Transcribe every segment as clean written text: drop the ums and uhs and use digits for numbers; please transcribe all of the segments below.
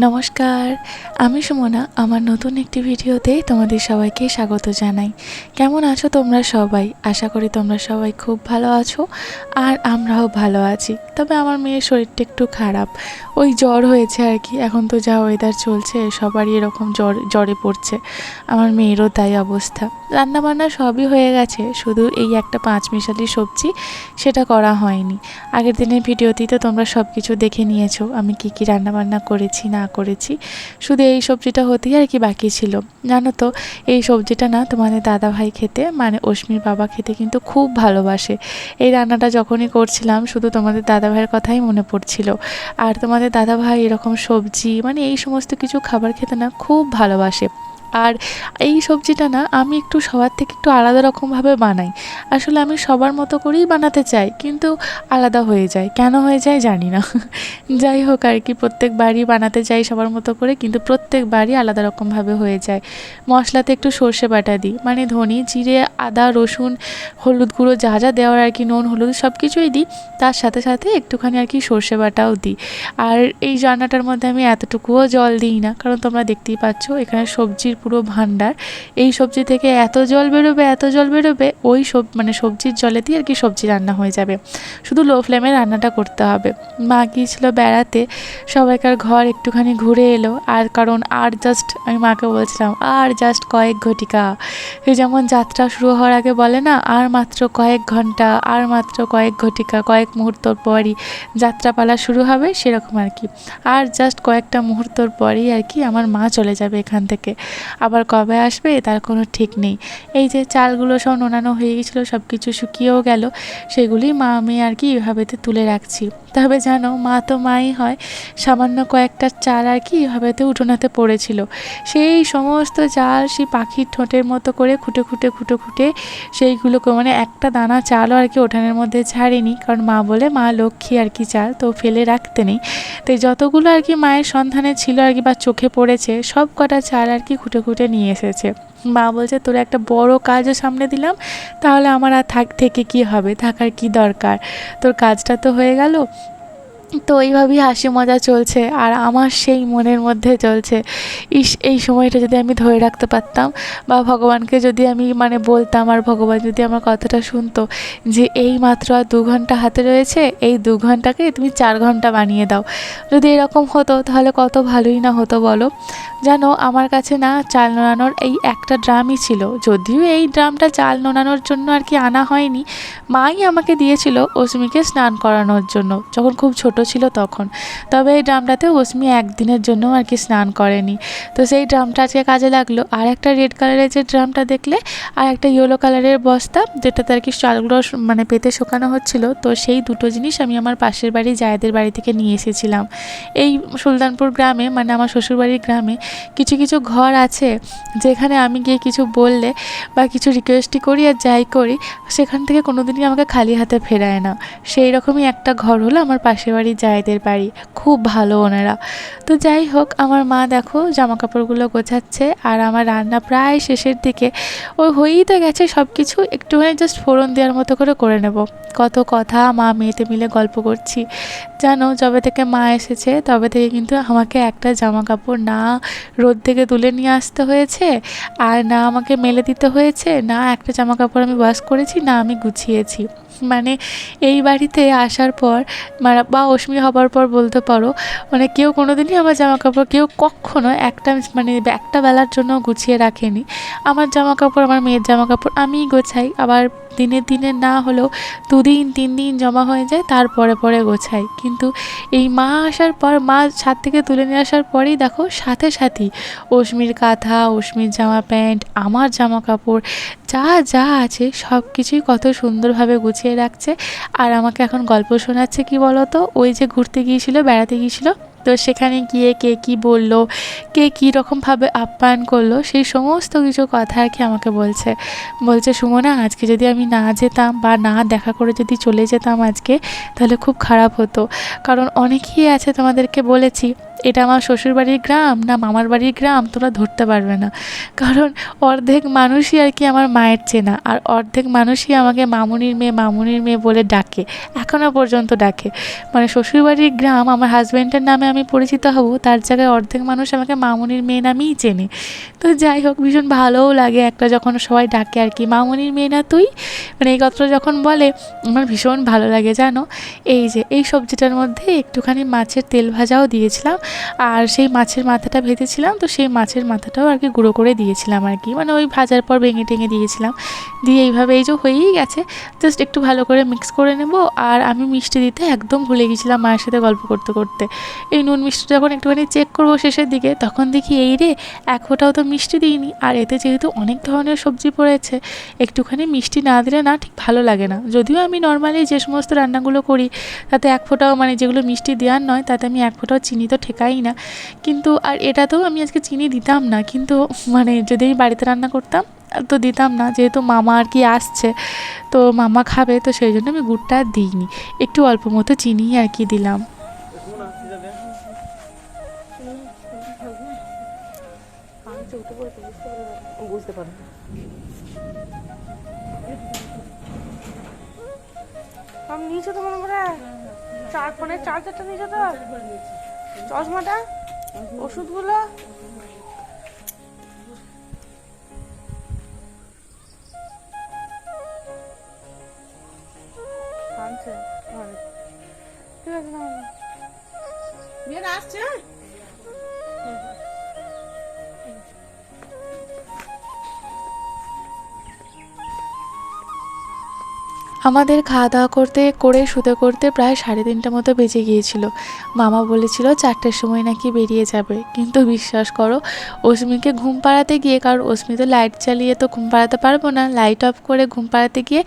নমস্কার, আমি সুমনা। আমার নতুন একটি ভিডিওতে তোমাদের সবাইকে স্বাগত জানাই। কেমন আছো তোমরা সবাই? আশা করি তোমরা সবাই খুব ভালো আছো আর আমরাও ভালো আছি। তবে আমার মেয়ের শরীরটা একটু খারাপ, ওই জ্বর হয়েছে আর কি। এখন তো যা ওয়েদার চলছে সবারই এরকম জ্বরে পড়ছে, আমার মেয়েরও তাই অবস্থা। রান্নাবান্না সবই হয়ে গেছে, শুধু এই একটা পাঁচমিশালি সবজি সেটা করা হয়নি। আগের দিনের ভিডিওতেই তো তোমরা সব কিছু দেখে নিয়েছো, আমি কি কি রান্নাবান্না করেছি না করেছি। শুধু এই সবজিটা হতেই আর কি বাকি ছিল। জানো তো, এই সবজিটা না তোমাদের দাদাভাই খেতে, মানে অশ্মির বাবা খেতে কিন্তু খুব ভালোবাসে। এই রান্নাটা যখনই করছিলাম শুধু তোমাদের দাদাভাইয়ের কথাই মনে পড়ছিল। আর তোমাদের দাদাভাই এরকম সবজি মানে এই সমস্ত কিছু খাবার খেতে না খুব ভালোবাসে। আর এই সবজিটা না আমি একটু সবার থেকে একটু আলাদা রকমভাবে বানাই। আসলে আমি সবার মতো করেই বানাতে চাই, কিন্তু আলাদা হয়ে যায়, কেন হয়ে যায় জানি না। যাই হোক আর কি, প্রত্যেকবারই বানাতে চাই সবার মতো করে, কিন্তু প্রত্যেকবারই আলাদা রকমভাবে হয়ে যায়। মশলাতে একটু সর্ষে বাটা দিই, মানে ধনে জিরে আদা রসুন হলুদ গুঁড়ো যা যা দেওয়ার আর কি, নুন হলুদ সব কিছুই দিই। তার সাথে সাথে একটুখানি আর কি সর্ষে বাটাও দিই। আর এই রান্নাটার মধ্যে আমি এতটুকুও জল দিই না, কারণ তোমরা দেখতেই পাচ্ছ এখানে সবজির পুরো ভাণ্ডার। এই সবজি থেকে এত জল বেরোবে এত জল বেরোবে, ওই মানে সবজির জলে দিয়ে আর কি সবজি রান্না হয়ে যাবে। শুধু লো ফ্লেমে রান্নাটা করতে হবে। মা গিয়েছিল বেড়াতে, সবাইকার ঘর একটুখানি ঘুরে এলো। আর কারণ আর জাস্ট আমি মাকে বলছিলাম আর জাস্ট কয়েক ঘটিকা, এই যেমন যাত্রা শুরু হওয়ার আগে বলে না আর মাত্র কয়েক ঘন্টা, আর মাত্র কয়েক ঘটিকা, কয়েক মুহূর্তর পরই যাত্রাপালা শুরু হবে, সেরকম আর কি। আর জাস্ট কয়েকটা মুহূর্তর পরই আর কি আমার মা চলে যাবে এখান থেকে। আবার কবে আসবে তার কোনো ঠিক নেই। এই যে চালগুলো সব নোনানো হয়ে গেছিলো, সব কিছু শুকিয়েও গেল, সেগুলি মা আমি আর কি এভাবেতে তুলে রাখছি। তবে জানো, মা তো মাই হয়, সামান্য কয়েকটা চাল আর কি এভাবেতে উঠোনাতে পড়েছিল। সেই সমস্ত চাল সেই পাখির ঠোঁটের মতো করে খুঁটে খুঁটে খুঁটে খুঁটে সেইগুলোকে, মানে একটা দানা চালও আর কি উঠানের মধ্যে ছাড়িনি, কারণ মা বলে মা লক্ষ্মী আর কি চাল তো ফেলে রাখতে নেই। তো যতগুলো আর কি মায়ের সন্ধানে ছিল আর কি বা চোখে পড়েছে, সব কটা চাল আর কি খুঁটে খুঁটে নিয়ে এসেছে। মা বলছে তোর একটা বড় কাজও সামনে দিলাম, তাহলে আমার আর থেকে কি হবে, থাকার কি দরকার, তোর কাজটা তো হয়ে গেল। তো এইভাবেই হাসি মজা চলছে, আর আমার সেই মনের মধ্যে চলছে, এই সময়টা যদি আমি ধরে রাখতে পারতাম, বা ভগবানকে যদি আমি মানে বলতাম, আর ভগবান যদি আমার কথাটা শুনতো যে এই মাত্র আর 2 ঘন্টা হাতে রয়েছে, এই 2 ঘন্টাকে তুমি 4 ঘন্টা বানিয়ে দাও। যদি এরকম হতো তাহলে কত ভালোই না হতো বলো। জানো, আমার কাছে না চাল নোনানোর এই একটা ড্রামই ছিল, যদিও এই ড্রামটা চাল নোনানোর জন্য আর কি আনা হয়নি, মাই আমাকে দিয়েছিল অস্মিকে স্নান করানোর জন্য, যখন খুব ছোট ছিল তখন। তবে এই ড্রামটাতে অস্মি একদিনের জন্য আর কি স্নান করেনি, তো সেই ড্রামটা আজকে কাজে লাগলো। আর একটা রেড কালারের যে ড্রামটা দেখলে, আর একটা ইয়েলো কালারের বস্তা, যেটাতে আর কি চালগুলো মানে পেতে শুকানো হচ্ছিল, তো সেই দুটো জিনিস আমি আমার পাশের বাড়ি জায়েদের বাড়ি থেকে নিয়ে এসেছিলাম। এই সুলতানপুর গ্রামে, মানে আমার শ্বশুরবাড়ির গ্রামে কিছু কিছু ঘর আছে যেখানে আমি গিয়ে কিছু বললে বা কিছু রিকোয়েস্টই করি আর যাই করি, সেখান থেকে কোনোদিনই আমাকে খালি হাতে ফেরায় না। সেই রকমই একটা ঘর হলো আমার পাশের বাড়ির জায়েদের বাড়ি, খুব ভালো ওনারা। তো যাই হোক, আমার মা দেখো জামা কাপড়গুলো গোছাচ্ছে, আর আমার রান্না প্রায় শেষের দিকে। ওই হয়েই তো গেছে সব কিছু, একটুখানি জাস্ট ফোড়ন দেওয়ার মতো করে নেব। কত কথা মা মেয়েতে মিলে গল্প করছি। জানো, যবে থেকে মা এসেছে তবে থেকে কিন্তু আমাকে একটা জামা কাপড় না রোদ থেকে তুলে নিয়ে আসতে হয়েছে, আর না আমাকে মেলে দিতে হয়েছে, না একটা জামা কাপড় আমি ওয়াশ করেছি, না আমি গুছিয়েছি। মানে এই বাড়িতে আসার পর বা অস্মি হবার পর বলতে পারো, মানে কেউ কোনোদিনই আমার জামা কাপড়, কেউ কখনো একটা বেলার জন্য গুছিয়ে রাখেনি। আমার জামা কাপড়, আমার মেয়ের জামা কাপড় আমিই গোছাই। আবার দিনে দিনে না হলেও 2 দিন 3 দিন জমা হয়ে যায়, তারপরে পরে গোছাই। কিন্তু এই মা আসার পর, মা ছাদ থেকে তুলে নিয়ে আসার পরেই দেখো সাথে সাথেই অস্মির কাঁথা, অস্মির জামা প্যান্ট, আমার জামা কাপড় যা যা আছে সব কিছুই কত সুন্দরভাবে গুছিয়ে রাখছে। আর আমাকে এখন গল্প শোনাচ্ছে, কি বলো তো, ওই যে ঘুরতে গিয়েছিল, বেড়াতে গিয়েছিল, তো সেখানে গিয়ে কে কী বললো, কে কী রকমভাবে আপ্যায়ন করলো, সেই সমস্ত কিছু কথা আর কি আমাকে বলছে সুমনা, আজকে যদি আমি না যেতাম বা না দেখা করে যদি চলে যেতাম আজকে, তাহলে খুব খারাপ হতো। কারণ অনেকেই আছে, তোমাদেরকে বলেছি এটা আমার শ্বশুরবাড়ির গ্রাম না মামার বাড়ির গ্রাম তোমরা ধরতে পারবে না, কারণ অর্ধেক মানুষই আর কি আমার মায়ের চেনা, আর অর্ধেক মানুষই আমাকে মামুনির মেয়ে বলে ডাকে, এখনও পর্যন্ত ডাকে। মানে শ্বশুরবাড়ির গ্রাম আমার হাজব্যান্ডের নামে আমি পরিচিত হব তার জায়গায় অর্ধেক মানুষ আমাকে মামুনির মেয়ে নামেই চেনে। তো যাই হোক, ভীষণ ভালোও লাগে একটা যখন সবাই ডাকে আর কি, মামুনির মেয়ে না তুই, মানে এই কথাটা যখন বলে আমার ভীষণ ভালো লাগে জানো। এই যে এই সবজিটার মধ্যে একটুখানি মাছের তেল ভাজাও দিয়েছিলাম, আর সেই মাছের মাথাটা ভেজেছিলাম, তো সেই মাছের মাথাটাও আর কি গুঁড়ো করে দিয়েছিলাম আর কি, মানে ওই ভাজার পর ভেঙে টেঙে দিয়েছিলাম। দিয়ে এইভাবে এই যে হয়েই গেছে, জাস্ট একটু ভালো করে মিক্স করে নেব। আর আমি মিষ্টি দিতে একদম ভুলে গেছিলাম মায়ের সাথে গল্প করতে করতে। এই নুন মিষ্টি যখন একটুখানি চেক করবো শেষের দিকে, তখন দেখি এই রে, এক ফোঁটাও তো মিষ্টি দিইনি। আর এতে যেহেতু অনেক ধরনের সবজি পড়েছে, একটুখানি মিষ্টি না দিলে না ঠিক ভালো লাগে না। যদিও আমি নর্মালি যে সমস্ত রান্নাগুলো করি তাতে এক ফোঁটাও, মানে যেগুলো মিষ্টি দেওয়ার নয় তাতে আমি এক ফোঁটাও চিনি তো ঠেকাই না। কিন্তু আর এটাতেও আমি আজকে চিনি দিতাম না, কিন্তু মানে যদি আমি বাড়িতে রান্না করতাম তো দিতাম না, যেহেতু মামা আর কি আসছে, তো মামা খাবে, তো সেই জন্য আমি গুড়টা আর দিইনি, একটু অল্প মতো চিনি আর কি দিলাম। বুঝতে পারো আমি নিয়েছো তো মনে করে ফোনের চার্জারটা নিয়েছো তো, চশমাটা, ওষুধগুলো। ঠিক আছে না আসছে। আমাদের খাওয়া দাওয়া করে শুতে করতে প্রায় 3:30 মতো বেজে গিয়েছিল। মামা বলেছিল 4টের সময় নাকি বেরিয়ে যাবে, কিন্তু বিশ্বাস করো অস্মিকে ঘুম পাড়াতে গিয়ে, কারণ অস্মি তো লাইট চালিয়ে তো ঘুম পাড়াতে পারবো না, লাইট অফ করে ঘুম পাড়াতে গিয়ে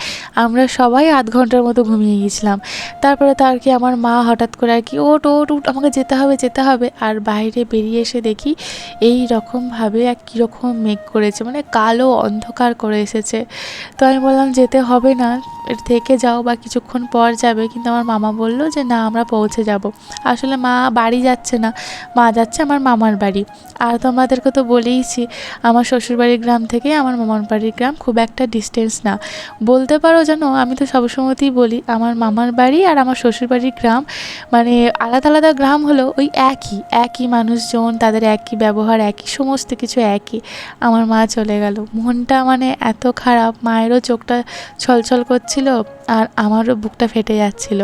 আমরা সবাই আধ ঘন্টার মতো ঘুমিয়ে গিয়েছিলাম। তারপরে তো আর কি আমার মা হঠাৎ করে আর কি ওট ওট উঠ, আমাকে যেতে হবে। আর বাইরে বেরিয়ে এসে দেখি এই রকমভাবে এক কীরকম মেঘ করেছে, মানে কালো অন্ধকার করে এসেছে। তো আমি বললাম যেতে হবে না, থেকে যাও বা কিছুক্ষণ পর যাবে, কিন্তু আমার মামা বলল যে না আমরা পৌঁছে যাব। আসলে মা বাড়ি যাচ্ছে না, মা যাচ্ছে আমার মামার বাড়ি। আর তোমাদেরকে তো বলেইছি আমার শ্বশুরবাড়ির গ্রাম থেকে আমার মামার বাড়ির গ্রাম খুব একটা ডিস্টেন্স না, বলতে পারো জানো, আমি তো সবসময়তেই বলি আমার মামার বাড়ি আর আমার শ্বশুরবাড়ির গ্রাম মানে আলাদা আলাদা গ্রাম হলেও ওই একই মানুষজন, তাদের একই ব্যবহার, একই সমস্ত কিছু একই। আমার মা চলে গেল, মনটা মানে এত খারাপ, মায়েরও চোখটা ছলছল করছিল আর আমারও বুকটা ফেটে যাচ্ছিল।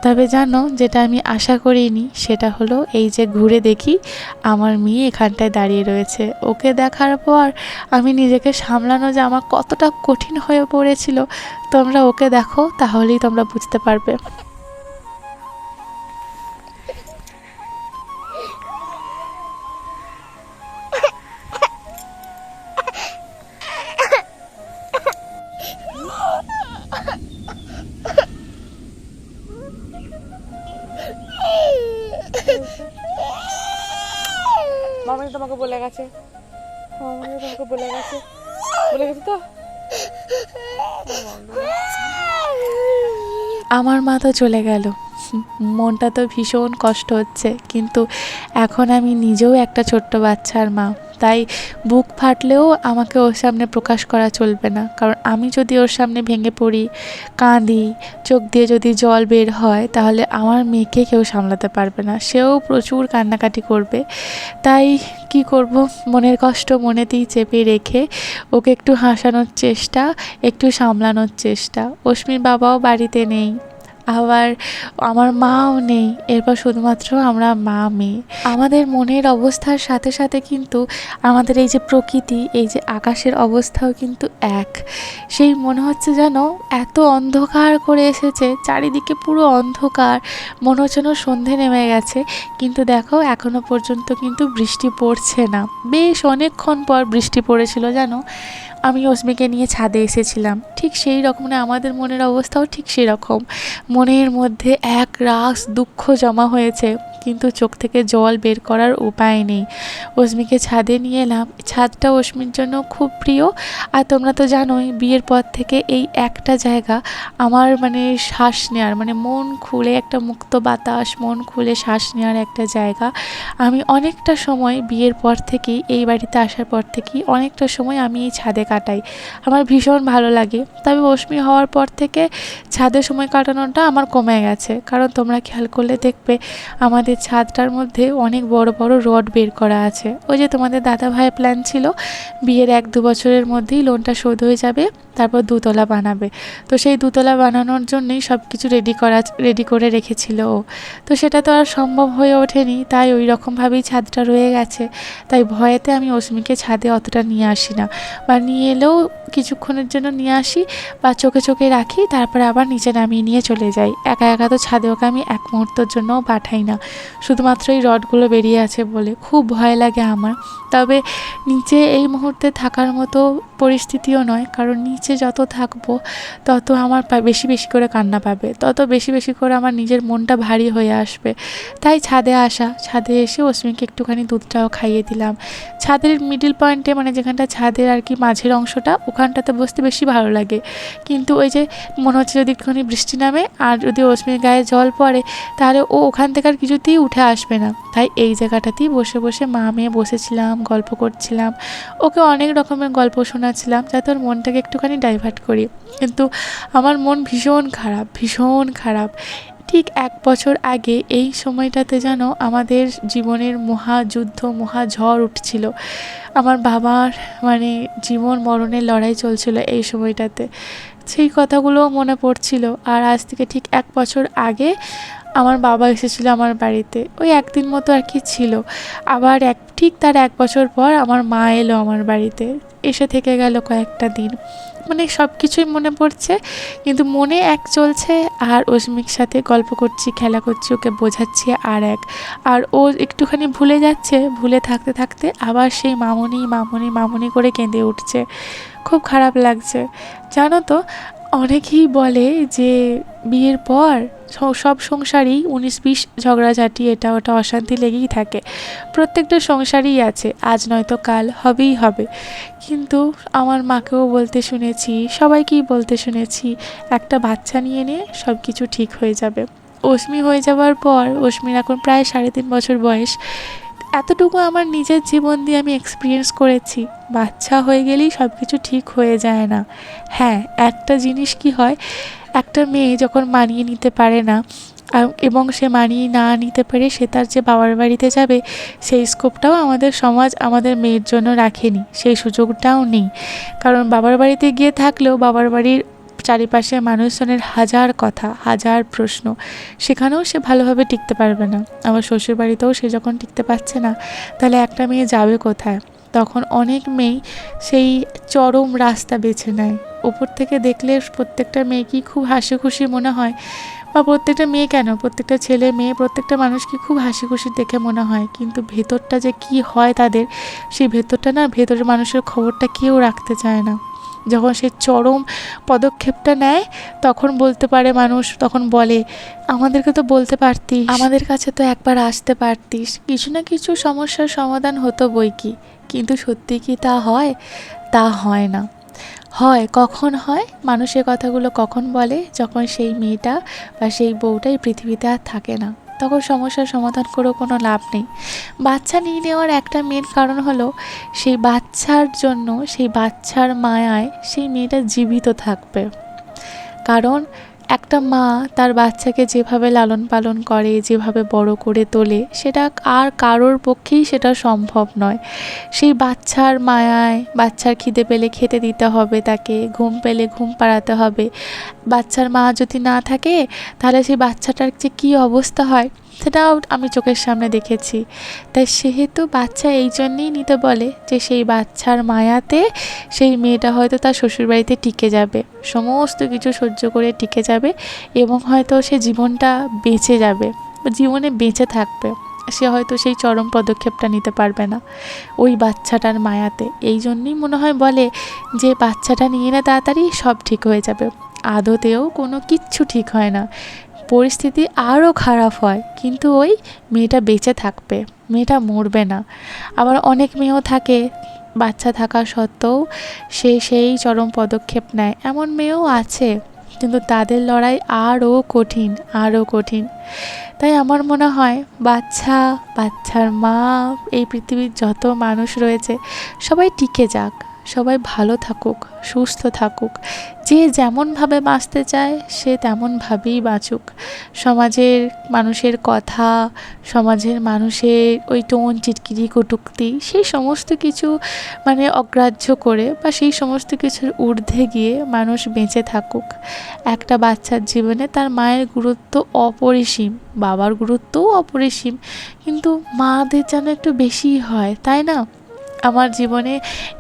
তবে জানো যেটা আমি আশা করিনি সেটা হলো এই যে ঘুরে দেখি আমার মেয়ে এখানটায় দাঁড়িয়ে রয়েছে। ওকে দেখার পর আমি নিজেকে সামলানো যে আমার কতটা কঠিন হয়ে পড়েছিল, তোমরা ওকে দেখো তাহলেই তোমরা বুঝতে পারবে। মামা তোমাকে বলে গেছে, বলে গেছে তো। আমার মা তো চলে গেল, মনটা তো ভীষণ কষ্ট হচ্ছে, কিন্তু এখন আমি নিজেও একটা ছোট্ট বাচ্চার মা, তাই বুক ফাটলেও আমাকে ওর সামনে প্রকাশ করা চলবে না। কারণ আমি যদি ওর সামনে ভেঙে পড়ি, কাঁদি, চোখ দিয়ে যদি জল বের হয়, তাহলে আমার মেয়েকে কেউ সামলাতে পারবে না, সেও প্রচুর কান্নাকাটি করবে। তাই কি করব, মনের কষ্ট মনেতেই চেপে রেখে ওকে একটু হাসানোর চেষ্টা, একটু সামলানোর চেষ্টা। অস্মির বাবাও বাড়িতে নেই, আবার আমার মাও নেই, এরপর শুধুমাত্র আমরা মা মেয়ে। আমাদের মনের অবস্থার সাথে সাথে কিন্তু আমাদের এই যে প্রকৃতি, এই যে আকাশের অবস্থাও কিন্তু এক। সেই মনে হচ্ছে যেন এত অন্ধকার করে এসেছে, চারিদিকে পুরো অন্ধকার, মনে হচ্ছে যেন সন্ধে নেমে গেছে, কিন্তু দেখো এখনো পর্যন্ত কিন্তু বৃষ্টি পড়ছে না। বেশ অনেকক্ষণ পর বৃষ্টি পড়েছিল জানো। আমি অস্মিকে নিয়ে ছাদে এসেছিলাম, ঠিক সেই রকম, মানে আমাদের মনের অবস্থাও ঠিক সেই রকম। মনের মধ্যে এক রাস দুঃখ জমা হয়েছে, কিন্তু চোখ থেকে জল বের করার উপায় নেই। অস্মিকে ছাদে নিয়ে এলাম, ছাদটা অস্মির জন্য খুব প্রিয়। আর তোমরা তো জানোই বিয়ের পর থেকে এই একটা জায়গা আমার মানে শ্বাস নেওয়ার, মানে মন খুলে একটা মুক্ত বাতাস, মন খুলে শ্বাস নেওয়ার একটা জায়গা। আমি অনেকটা সময় বিয়ের পর থেকেই, এই বাড়িতে আসার পর থেকেই অনেকটা সময় আমি এই ছাদে কাটাই, আমার ভীষণ ভালো লাগে। তবে অস্মি হওয়ার পর থেকে ছাদে সময় কাটানোটা আমার কমে গেছে, কারণ তোমরা খেয়াল করলে দেখবে আমাদের আমাদের ছাদটার মধ্যে অনেক বড় বড় রড বের করা আছে। ওই যে তোমাদের দাদা ভাইয়ের প্ল্যান ছিল বিয়ের 1-2 বছরের মধ্যেই লোনটা শোধ হয়ে যাবে, তারপর 2 তলা বানাবে। তো সেই 2 তলা বানানোর জন্যই সব কিছু রেডি করে রেখেছিল ও। তো সেটা তো আর সম্ভব হয়ে ওঠেনি, তাই ওই রকমভাবেই ছাদটা রয়ে গেছে। তাই ভয়েতে আমি অস্মিকে ছাদে অতটা নিয়ে আসি না, বা নিয়ে এলেও কিছুক্ষণের জন্য নিয়ে আসি বা চোখে চোখে রাখি, তারপরে আবার নিচে নামিয়ে নিয়ে চলে যাই। একা একা তো ছাদে ওকে আমি এক মুহূর্তের জন্যও পাঠাই না, শুধুমাত্র এই রডগুলো বেরিয়ে আছে বলে। খুব ভয় লাগে আমার। তবে নিচে এই মুহূর্তে থাকার মতো পরিস্থিতিও নয়, কারণ নিচে যত থাকবো তত আমার বেশি বেশি করে কান্না পাবে, তত বেশি বেশি করে আমার নিজের মনটা ভারী হয়ে আসবে। তাই ছাদে আসা, ছাদে এসে অস্মিকে একটুখানি দুধটাও খাইয়ে দিলাম। ছাদের মিডিল পয়েন্টে, মানে যেখানটা ছাদের আর কি মাঝের অংশটা, ওখানটাতে বসতে বেশি ভালো লাগে। কিন্তু ওই যে মনে হচ্ছে যদি একটুখানি বৃষ্টি নামে আর যদি অস্মির গায়ে জল পড়ে, তাহলে ও ওখান থেকে আর কিছুতেই উঠে আসবে না। তাই এই জায়গাটাতেই বসে বসে মা মেয়ে বসেছিলাম, গল্প করছিলাম, ওকে অনেক রকমের গল্প শোনাচ্ছিলাম যাতে ওর মনটাকে একটুখানি ডাইভার্ট করি। কিন্তু আমার মন ভীষণ খারাপ, ভীষণ খারাপ। ঠিক 1 বছর আগে এই সময়টাতে যেন আমাদের জীবনের মহাযুদ্ধ, মহাঝড় উঠছিল। আমার বাবার মানে জীবন মরণের লড়াই চলছিল এই সময়টাতে। সেই কথাগুলোও মনে পড়ছিল। আর আজ থেকে ঠিক 1 বছর আগে আমার বাবা এসেছিলো আমার বাড়িতে, ওই একদিন মতো আর কি ছিল। আবার ঠিক তার 1 বছর পর আমার মা এলো আমার বাড়িতে, এসে থেকে গেল কয়েকটা দিন। মানে সব কিছুই মনে পড়ছে, কিন্তু মনে এক চলছে আর অস্মির সাথে গল্প করছি, খেলা করছি, ওকে বোঝাচ্ছি আর এক। আর ও একটুখানি ভুলে যাচ্ছে, ভুলে থাকতে থাকতে আবার সেই মামুনি মামুনি মামুনি করে কেঁদে উঠছে। খুব খারাপ লাগছে। জানো তো, অনেকেই বলে যে বিয়ের পর সব সংসারেই 19-20 ঝগড়াঝাঁটি, এটা ওটা অশান্তি লেগেই থাকে। প্রত্যেকটা সংসারেই আছে, আজ নয়তো কাল হবেই হবে। কিন্তু আমার মাকেও বলতে শুনেছি, সবাইকেই বলতে শুনেছি, একটা বাচ্চা নিয়ে সব কিছু ঠিক হয়ে যাবে। অস্মি হয়ে যাওয়ার পর, অস্মির এখন প্রায় 3.5 বছর বয়স, এতটুকু আমার নিজের জীবন দিয়ে আমি এক্সপিরিয়েন্স করেছি, বাচ্চা হয়ে গেলেই সব কিছু ঠিক হয়ে যায় না। হ্যাঁ, একটা জিনিস কি হয়, একটা মেয়ে যখন মানিয়ে নিতে পারে না, এবং সে মানিয়ে না নিতে পারে সে তার যে বাবার বাড়িতে যাবে, সেই স্কোপটাও আমাদের সমাজ আমাদের মেয়ের জন্য রাখেনি, সেই সুযোগটাও নেই। কারণ বাবার বাড়িতে গিয়ে থাকলেও বাবার বাড়ির চারিপাশে মানুষজনের হাজার কথা, হাজার প্রশ্ন, সেখানেও সে ভালোভাবে টিকতে পারবে না। আমার শ্বশুর বাড়িতেও সে যখন টিকতে পারছে না, তাহলে একটা মেয়ে যাবে কোথায়? তখন অনেক মেয়েই সেই চরম রাস্তা বেছে নেয়। ওপর থেকে দেখলে প্রত্যেকটা মেয়েকেই খুব হাসি খুশি মনে হয়, বা প্রত্যেকটা মেয়ে কেন, প্রত্যেকটা ছেলে মেয়ে, প্রত্যেকটা মানুষকে খুব হাসি খুশি দেখে মনে হয়। কিন্তু ভেতরটা যে কি হয় তাদের, সেই ভেতরটা না, ভেতরের মানুষের খবরটা কেউ রাখতে চায় না। যখন সে চরম পদক্ষেপটা নেয়, তখন বলতে পারে মানুষ, তখন বলে আমাদেরকে তো বলতে পারতিস, আমাদের কাছে তো একবার আসতে পারতিস, কিছু না কিছু সমস্যার সমাধান হতো বই কি। কিন্তু সত্যি কি তা হয়? তা হয় না। হয় কখন হয়, মানুষের কথাগুলো কখন বলে, যখন সেই মেয়েটা বা সেই বউটাই পৃথিবীতে আর থাকে না, তখন সমস্যার সমাধান করেও কোনো লাভ নেই। বাচ্চা নিয়ে নেওয়ার একটা মেন কারণ হলো, সেই বাচ্চার জন্য, সেই বাচ্চার মায়ায় সেই মেয়েটা জীবিত থাকবে। কারণ একটা মা তার বাচ্চাকে যেভাবে লালন পালন করে, যেভাবে বড় করে তোলে, সেটা আর কারোর পক্ষেই সেটা সম্ভব নয়। সেই বাচ্চার মায়ায়, বাচ্চার খিদে পেলে খেতে দিতে হবে, তাকে ঘুম পেলে ঘুম পাড়াতে হবে। বাচ্চার মা যদি না থাকে, তাহলে সেই বাচ্চাটার যে কী অবস্থা হয় সেটাও আমি চোখের সামনে দেখেছি। তাই সেহেতু বাচ্চা এই জন্যেই নিতে বলে যে সেই বাচ্চার মায়াতে সেই মেয়েটা হয়তো তার শ্বশুরবাড়িতে টিকে যাবে, সমস্ত কিছু সহ্য করে টিকে যাবে, এবং হয়তো সে জীবনটা বেঁচে যাবে, জীবনে বেঁচে থাকবে। সে হয়তো সেই চরম পদক্ষেপটা নিতে পারবে না ওই বাচ্চাটার মায়াতে। এই জন্যই মনে হয় বলে যে বাচ্চাটা নিয়ে না তাড়াতাড়ি সব ঠিক হয়ে যাবে। আদতেও কোনো কিচ্ছু ঠিক হয় না, পরিস্থিতি আরও খারাপ হয়, কিন্তু ওই মেয়েটা বেঁচে থাকবে, মেয়েটা মরবে না। আবার অনেক মেয়েও থাকে, বাচ্চা থাকা সত্ত্বেও সেই চরম পদক্ষেপ নেয়, এমন মেয়েও আছে, কিন্তু তাদের লড়াই আরও কঠিন, আরও কঠিন। তাই আমার মনে হয় বাচ্চা, বাচ্চার মা, এই পৃথিবীর যত মানুষ রয়েছে সবাই টিকে যাক, সবাই ভালো থাকুক, সুস্থ থাকুক, যে যেমনভাবে বাঁচতে চায় সে তেমনভাবেই বাঁচুক। সমাজের মানুষের কথা, সমাজের মানুষের ওই টোন চিটকিরি কটূক্তি সেই সমস্ত কিছু মানে অগ্রাহ্য করে বা সেই সমস্ত কিছুর ঊর্ধ্বে গিয়ে মানুষ বেঁচে থাকুক। একটা বাচ্চার জীবনে তার মায়ের গুরুত্ব অপরিসীম, বাবার গুরুত্বও অপরিসীম, কিন্তু মাদের যেন একটু বেশিই হয়, তাই না? আমার জীবনে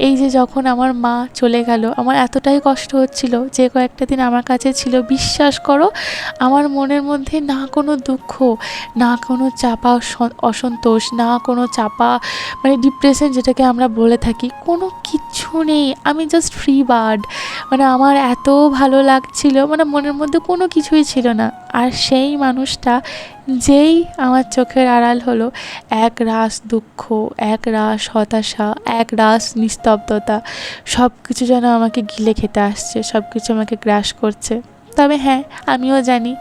এই যে যখন আমার মা চলে গেল, আমার এতটাই কষ্ট হচ্ছিল, যে কয়েকটা দিন আমার কাছে ছিল, বিশ্বাস করো আমার মনের মধ্যে না কোনো দুঃখ, না কোনো চাপা অসন্তোষ, না কোনো চাপা মানে ডিপ্রেশন যেটাকে আমরা বলে থাকি, কোনো কিচ্ছু নেই। আমি জাস্ট ফ্রি বার্ড, মানে আমার এত ভালো লাগছিল, মানে মনের মধ্যে কোনো কিছুই ছিল না। আর সেই মানুষটা যেই আমার চোখের আড়াল হলো, এক রাস দুঃখ, এক রাস হতাশা, এক রাস নিস্তব্ধতা, সব কিছু যেন আমাকে গিলে খেতে আসছে, সব কিছু আমাকে গ্রাস করছে। তবে হ্যাঁ, আমিও জানি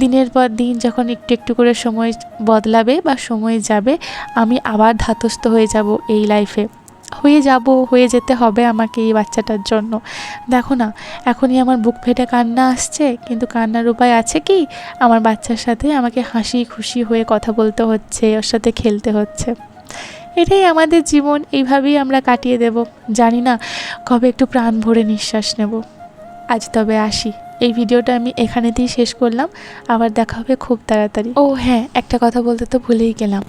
দিনের পর দিন যখন একটু একটু করে সময় বদলাবে বা সময় যাবে, আমি আবার ধাতস্থ হয়ে যাব এই লাইফে, হয়ে যেতে হবে আমাকে এই বাচ্চাটার জন্য। দেখো না, এখনই আমার বুক ফেটে কান্না আসছে, কিন্তু কান্নার উপায় আছে কি? আমার বাচ্চার সাথে আমাকে হাসি খুশি হয়ে কথা বলতে হচ্ছে, ওর সাথে খেলতে হচ্ছে। এটাই আমাদের জীবন, এইভাবেই আমরা কাটিয়ে দেব। জানি না কবে একটু প্রাণ ভরে নিঃশ্বাস নেব। আজ তবে আসি, এই ভিডিওটা আমি এখানেতেই শেষ করলাম, আবার দেখা হবে খুব তাড়াতাড়ি। ও হ্যাঁ, একটা কথা বলতে তো ভুলেই গেলাম,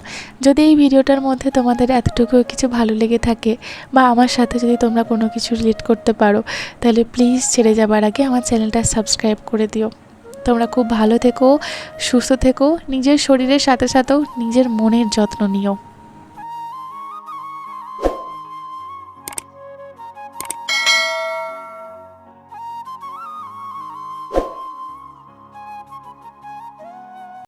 যদি এই ভিডিওটার মধ্যে তোমাদের এতটুকু কিছু ভালো লেগে থাকে বা আমার সাথে যদি তোমরা কোনো কিছু রিলেট করতে পারো, তাহলে প্লিজ ছেড়ে যাবার আগে আমার চ্যানেলটা সাবস্ক্রাইব করে দিও। তোমরা খুব ভালো থেকো, সুস্থ থেকো, নিজের শরীরের সাথে সাথেও নিজের মনের যত্ন নিও।